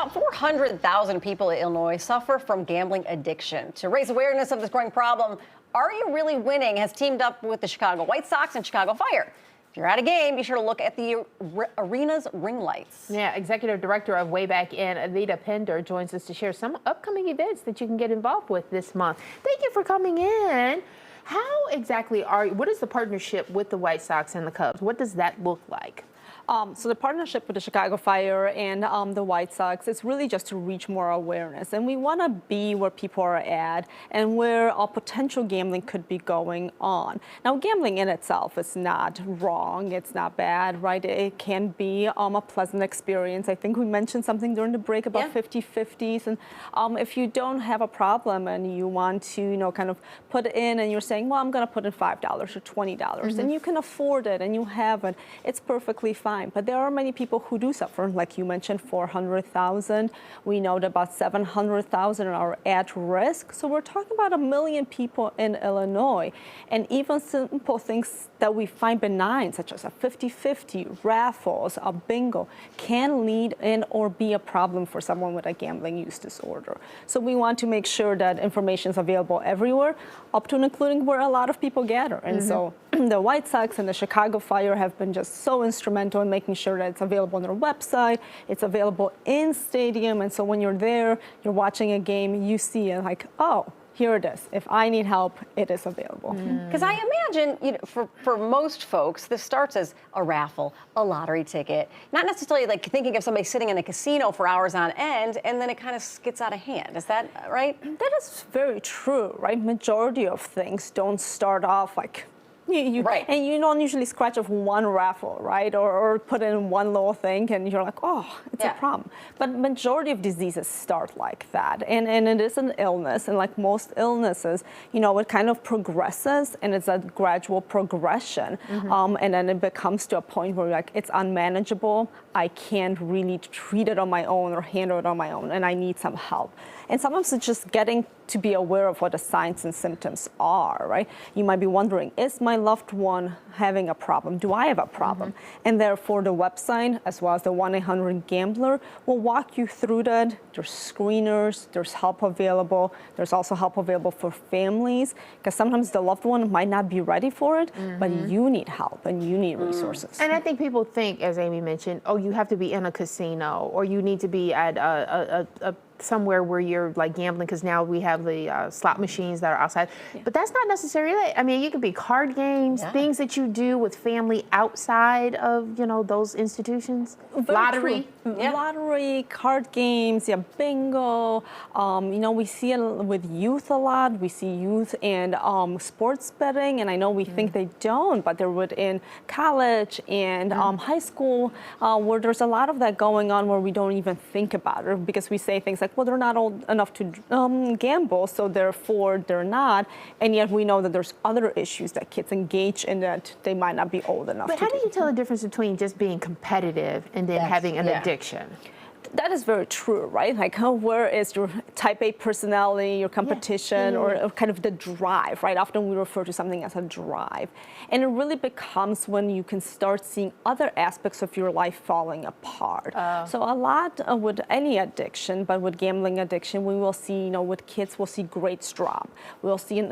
About 400,000 people in Illinois suffer from gambling addiction. To raise awareness of this growing problem, Are You Really Winning has teamed up with the Chicago White Sox and Chicago Fire. If you're at a game, be sure to look at the arena's ring lights. Yeah, Executive Director of Way Back In, Anita Pender, joins us to share some upcoming events that you can get involved with this month. Thank you for coming in. How exactly what is the partnership with the White Sox and the Cubs? What does that look like? So the partnership with the Chicago Fire and the White Sox is really just to reach more awareness. And we want to be where people are at and where potential gambling could be going on. Now, gambling in itself is not wrong. It's not bad, right? It can be a pleasant experience. I think we mentioned something during the break about 50-50s. And if you don't have a problem and you want to, kind of put in and you're saying, well, I'm going to put in $5 or $20, and you can afford it and you have it, it's perfectly fine. But there are many people who do suffer, like you mentioned, 400,000. We know that about 700,000 are at risk. So we're talking about 1 million people in Illinois. And even simple things that we find benign, such as a 50-50, raffles, a bingo, can lead in or be a problem for someone with a gambling use disorder. So we want to make sure that information is available everywhere, up to and including where a lot of people gather. And so the White Sox and the Chicago Fire have been just so instrumental in making sure that it's available on their website, it's available in stadium, and so when you're there, you're watching a game, you see it like, oh, here it is. If I need help, it is available. Because I imagine, for most folks, this starts as a raffle, a lottery ticket, not necessarily like thinking of somebody sitting in a casino for hours on end, and then it kind of gets out of hand. Is that right? That is very true, right? Majority of things don't start off like right. And you don't usually scratch off one raffle, right? Or put in one little thing and you're like, oh, it's a problem. But majority of diseases start like that. And it is an illness. And like most illnesses, it kind of progresses and it's a gradual progression. And then it becomes to a point where like, it's unmanageable. I can't really treat it on my own or handle it on my own, and I need some help. And sometimes it's just getting to be aware of what the signs and symptoms are, right? You might be wondering, is my loved one having a problem? Do I have a problem? And therefore the website, as well as the 1-800-GAMBLER, will walk you through that. There's screeners, there's help available. There's also help available for families, because sometimes the loved one might not be ready for it, but you need help and you need resources. And I think people think, as Amy mentioned, oh, you have to be in a casino or you need to be at a somewhere where you're like gambling, because now we have the slot machines that are outside. But that's not necessarily it. I mean, you could be card games, things that you do with family outside of, those institutions. Lottery. Lottery, card games, bingo. We see it with youth a lot. We see youth and sports betting, and I know we think they don't, but they're within college and high school, where there's a lot of that going on where we don't even think about it, because we say things like, well, they're not old enough to gamble, so therefore they're not. And yet we know that there's other issues that kids engage in that they might not be old enough to do. But how do you tell the difference between just being competitive and then having an addiction? That is very true, right? Like, where is your type A personality, your competition, or kind of the drive, right? Often we refer to something as a drive. And it really becomes when you can start seeing other aspects of your life falling apart. So a lot with any addiction, but with gambling addiction, we will see, with kids, we'll see grades drop. We'll see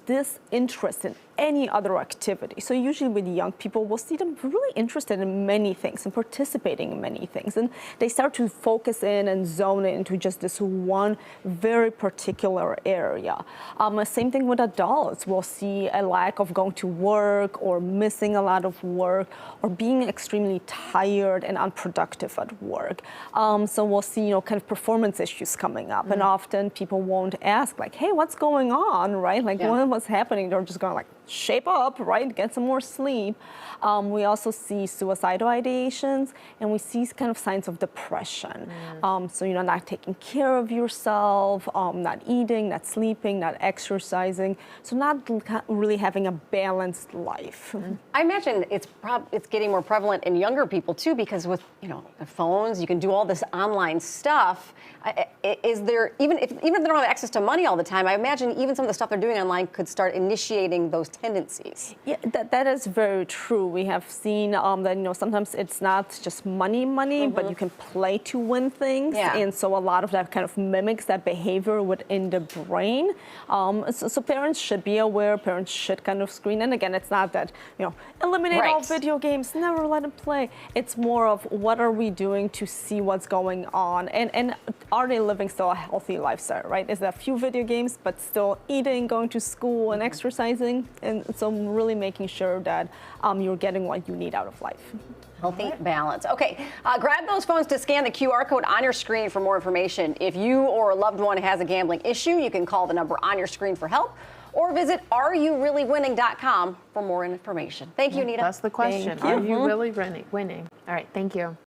disinterest in any other activity. So usually with young people, we'll see them really interested in many things and participating in many things. And they start to focus in and zone into just this one very particular area. Same thing with adults. We'll see a lack of going to work or missing a lot of work or being extremely tired and unproductive at work. So we'll see, kind of performance issues coming up. And often people won't ask like, hey, what's going on, right? Like, what's happening? They're just going like, shape up, right? Get some more sleep. We also see suicidal ideations, and we see kind of signs of depression. So, not taking care of yourself, not eating, not sleeping, not exercising. So not really having a balanced life. I imagine it's getting more prevalent in younger people too, because with, the phones, you can do all this online stuff. Is there, even if they don't have access to money all the time, I imagine even some of the stuff they're doing online could start initiating those tendencies. Yeah, that is very true. We have seen that sometimes it's not just money, but you can play to win things, Yeah. and so a lot of that kind of mimics that behavior within the brain. So parents should be aware. Parents should kind of screen. And again, it's not that eliminate all Right. video games, never let them play. It's more of what are we doing to see what's going on, and are they living still a healthy lifestyle? Right? Is there a few video games, but still eating, going to school, and exercising? And so really making sure that you're getting what you need out of life. Healthy balance. Okay, grab those phones to scan the QR code on your screen for more information. If you or a loved one has a gambling issue, you can call the number on your screen for help or visit areyoureallywinning.com for more information. Thank you, Anita. That's the question. Thank you. Are you really winning? All right, thank you.